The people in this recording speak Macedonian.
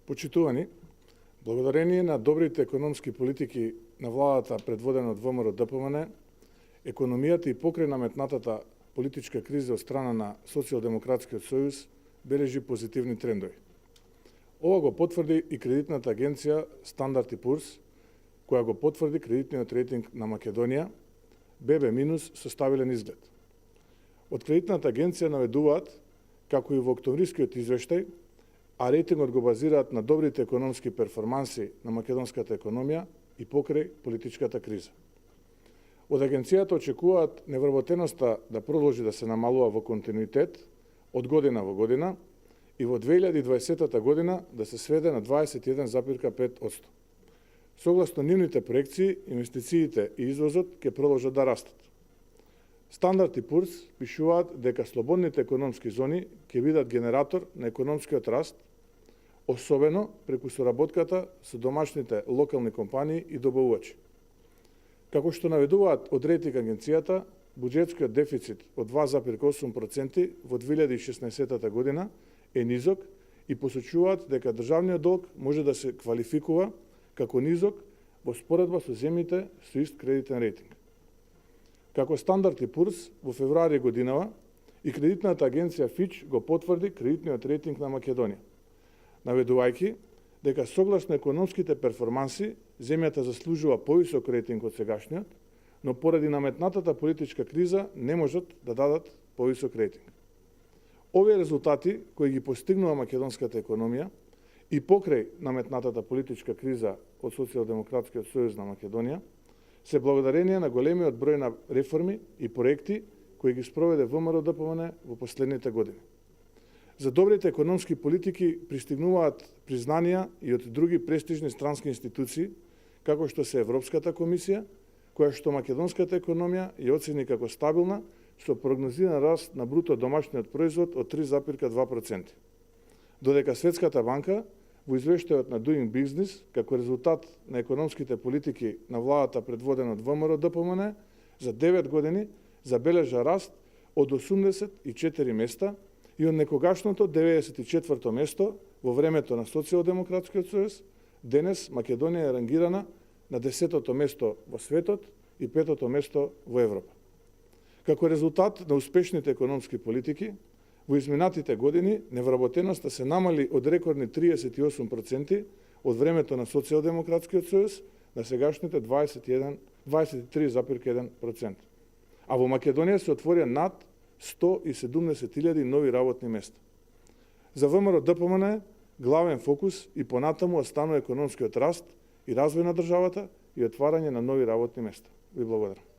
Почитувани, благодарение на добрите економски политики на владата предводена од ВМРО-ДПМН, економијата и покрај наметнатата политичка криза од страна на Социјалдемократскиот сојуз бележи позитивни трендови. Ова го потврди и кредитната агенција Стандард и Пурс, која го потврди кредитниот рейтинг на Македонија, BB- со стабилен изглед. Од кредитната агенција наведуваат, како и во октомврискиот извештај, а рейтингот го базираат на добрите економски перформанси на македонската економија и покрај политичката криза. Од агенцијата очекуваат невработеноста да продолжи да се намалува во континуитет од година во година и во 2020 година да се сведе на 21,5%. Согласно нивните проекции, инвестициите и извозот ќе продолжат да растат. Стандард и Пурс пишуваат дека слободните економски зони ќе бидат генератор на економскиот раст, особено преку соработката со домашните локални компании и добавувачи. Како што наведуваат од рейтинг агенцијата, буџетскиот дефицит од 2,8% во 2016 година е низок и посочуваат дека државниот долг може да се квалификува како низок во споредба со земјите со ист кредитен рейтинг. Како Стандард и Пурс во февруари годинава и кредитната агенција Фич го потврди кредитниот рейтинг на Македонија, наведувајќи дека согласно економските перформанси земјата заслужува повисок рейтинг од сегашниот, но поради наметнатата политичка криза не можат да дадат повисок рейтинг. Овие резултати кои ги постигнува македонската економија и покрај наметнатата политичка криза од Социјалдемократскиот сојуз на Македонија се благодарение на големиот број на реформи и проекти кои ги спроведе ВМРО-ДПМН во последните години. За добрите економски политики пристигнуваат признанија и од други престижни странски институции, како што се Европската комисија, која што македонската економија ја оцени како стабилна со прогнозиран раст на бруто домашниот производ од 3,2%. Додека Светската банка во извештајот на Doing Business, како резултат на економските политики на владата предводена од ВМРО-ДПМН, за 9 години забележа раст од 84 места и од некогашното 94-то место во времето на Социјалдемократскиот сојуз, денес Македонија е рангирана на 10-то место во светот и 5-то место во Европа. Како резултат на успешните економски политики, во изминатите години невработеноста се намали од рекордни 38% од времето на Социјалдемократскиот сојуз на сегашните 23,1%. А во Македонија се отворија над 170.000 нови работни места. За ВМРО-ДПМН главен фокус и понатаму останува економскиот раст и развој на државата и отварање на нови работни места. Ви благодарам.